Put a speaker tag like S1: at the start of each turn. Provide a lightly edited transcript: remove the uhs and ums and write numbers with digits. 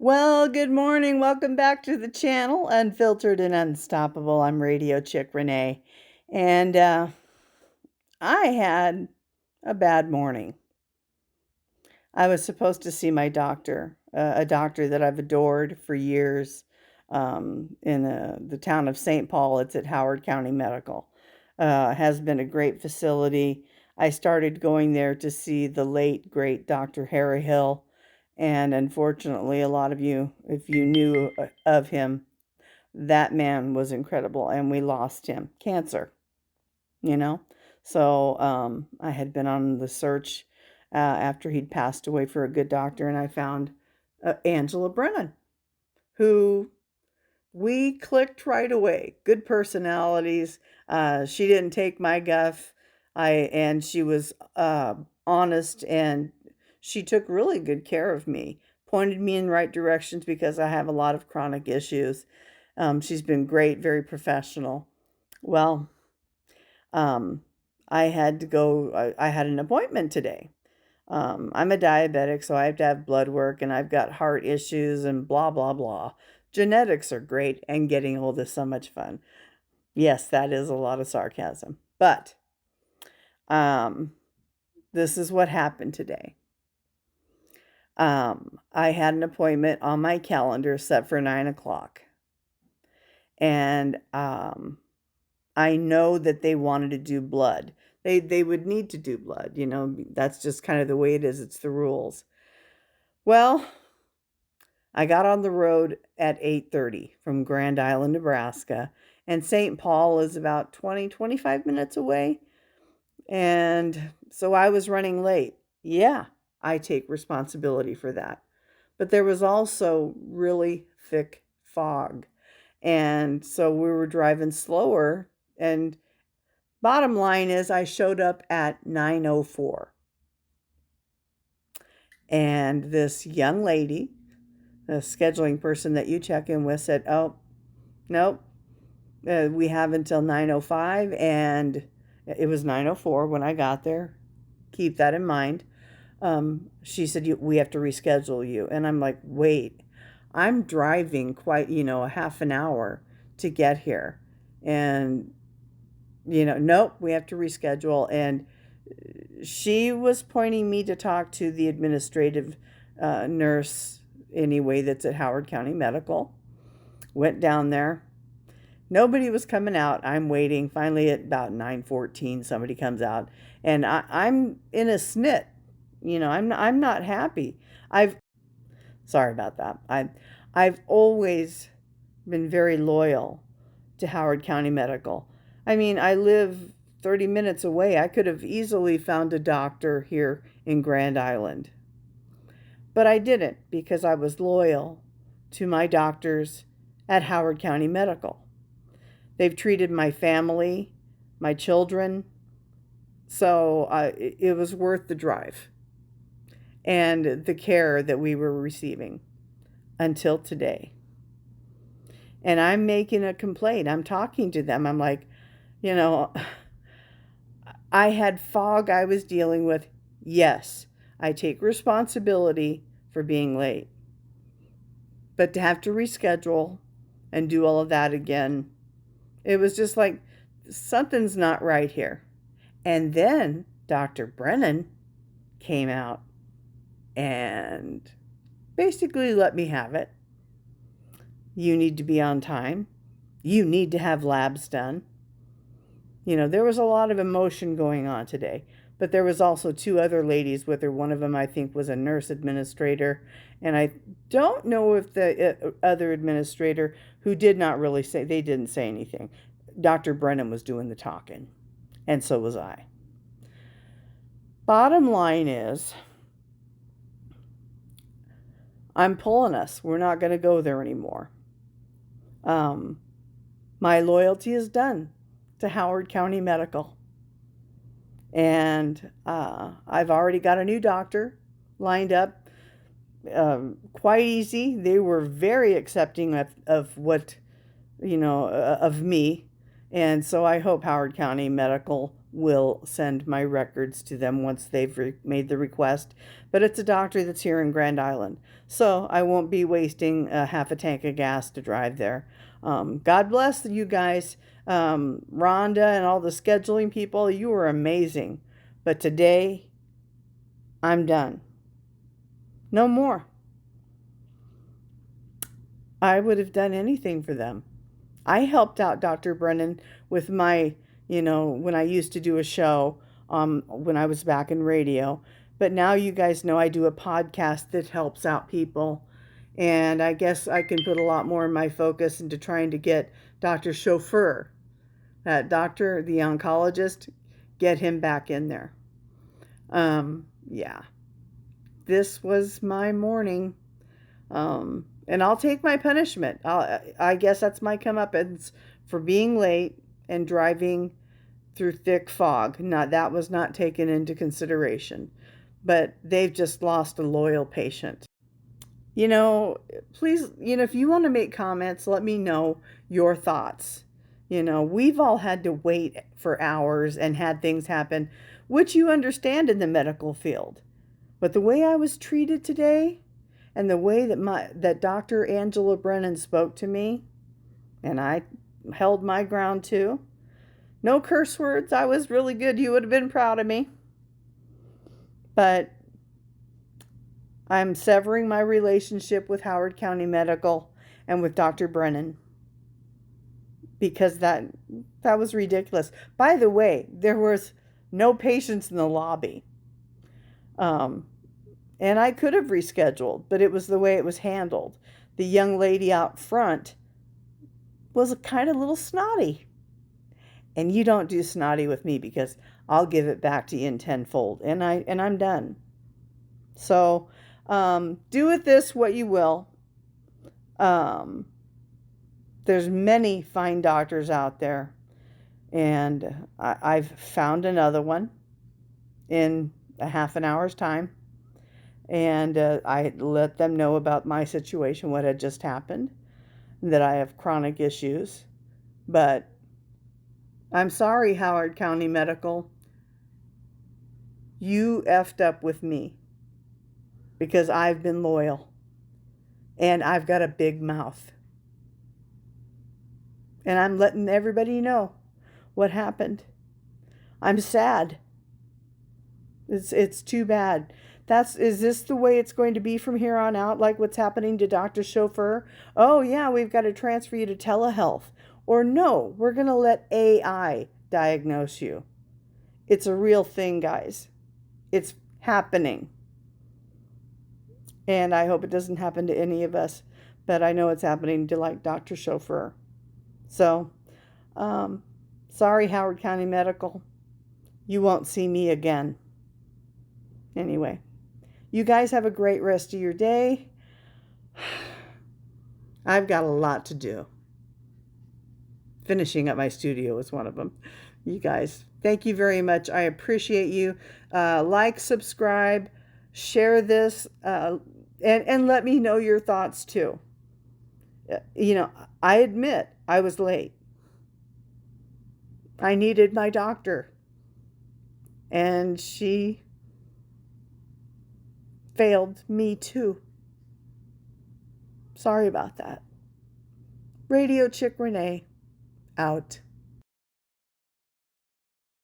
S1: Well, good morning. Welcome back to the channel, Unfiltered and Unstoppable. I'm Radio Chick Renee. And I had a bad morning. I was supposed to see my doctor, a doctor that I've adored for years in the town of St. Paul. It's at Howard County Medical. Has been a great facility. I started going there to see the late, great Dr. Harrahill. And unfortunately, a lot of you, if you knew of him, that man was incredible, and we lost him. Cancer, you know? So I had been on the search after he'd passed away for a good doctor, and I found Angela Brennan, who we clicked right away. Good personalities. She didn't take my guff. And she was honest, and she took really good care of me, pointed me in right directions because I have a lot of chronic issues. She's been great, very professional. Well, I had to go, I had an appointment today. I'm a diabetic, so I have to have blood work, and I've got heart issues and blah, blah, blah. Genetics are great, and getting old is so much fun. Yes, that is a lot of sarcasm. But this is what happened today. I had an appointment on my calendar set for 9 o'clock. And I know that they wanted to do blood. They would need to do blood, you know, that's just kind of the way it is. It's the rules. Well, I got on the road at 8:30 from Grand Island, Nebraska, and St. Paul is about 25 minutes away. And so I was running late. Yeah, I take responsibility for that. But there was also really thick fog. And so we were driving slower, and bottom line is I showed up at 9:04. And this young lady, the scheduling person that you check in with, said, "Oh, nope, we have until 9:05." And it was 9:04 when I got there. Keep that in mind. She said, "We have to reschedule you." And I'm like, wait, I'm driving quite, a half an hour to get here. And, nope, we have to reschedule. And she was pointing me to talk to the administrative nurse anyway that's at Howard County Medical. Went down there. Nobody was coming out. I'm waiting. Finally, at about 9:14, somebody comes out. And I'm in a snit. I'm not happy. Sorry about that. I've always been very loyal to Howard County Medical. I mean, I live 30 minutes away. I could have easily found a doctor here in Grand Island. But I didn't, because I was loyal to my doctors at Howard County Medical. They've treated my family, my children, so it was worth the drive and the care that we were receiving until today. And I'm making a complaint. I'm talking to them. I'm like, I had fog I was dealing with. Yes, I take responsibility for being late. But to have to reschedule and do all of that again, it was just like, something's not right here. And then Dr. Brennan came out and basically let me have it. You need to be on time. You need to have labs done. There was a lot of emotion going on today, but there was also two other ladies with her. One of them, I think, was a nurse administrator, and I don't know if the other administrator, who did not really say, they didn't say anything. Dr. Brennan was doing the talking, and so was I. Bottom line is, I'm pulling us. We're not going to go there anymore. My loyalty is done to Howard County Medical. And I've already got a new doctor lined up. Quite easy. They were very accepting of what, of me. And so I hope Howard County Medical will send my records to them once they've made the request. But it's a doctor that's here in Grand Island, so I won't be wasting half a tank of gas to drive there. God bless you guys. Rhonda and all the scheduling people, you were amazing. But today, I'm done. No more. I would have done anything for them. I helped out Dr. Brennan with my, when I used to do a show when I was back in radio. But now you guys know I do a podcast that helps out people. And I guess I can put a lot more of my focus into trying to get Dr. Chauffeur, that doctor, the oncologist, get him back in there. Yeah. This was my morning. And I'll take my punishment. I guess that's my comeuppance for being late and driving through thick fog. That was not taken into consideration. But they've just lost a loyal patient. Please, if you want to make comments, let me know your thoughts. We've all had to wait for hours and had things happen, which you understand in the medical field. But the way I was treated today, and the way that Dr. Angela Brennan spoke to me, and I held my ground too. No curse words. I was really good. You would have been proud of me. But I'm severing my relationship with Howard County Medical and with Dr. Brennan, because that was ridiculous. By the way, there was no patients in the lobby. And I could have rescheduled, but it was the way it was handled. The young lady out front was kind of a little snotty. And you don't do snotty with me, because I'll give it back to you in tenfold. And I'm done. So do with this what you will. There's many fine doctors out there. And I've found another one in a half an hour's time. And I let them know about my situation, what had just happened, that I have chronic issues. But I'm sorry, Howard County Medical. You effed up with me, because I've been loyal. And I've got a big mouth. And I'm letting everybody know what happened. I'm sad. It's too bad. Is this the way it's going to be from here on out, like what's happening to Dr. Chauffeur? Oh, yeah, we've got to transfer you to telehealth. Or no, we're going to let AI diagnose you. It's a real thing, guys. It's happening. And I hope it doesn't happen to any of us. But I know it's happening to, like, Dr. Chauffeur. So, sorry, Howard County Medical. You won't see me again. Anyway. You guys have a great rest of your day. I've got a lot to do. Finishing up my studio is one of them. You guys, thank you very much. I appreciate you. Like, subscribe, share this, and let me know your thoughts too. I admit I was late. I needed my doctor. And she failed me too. Sorry about that. Radio Chick Renee, out.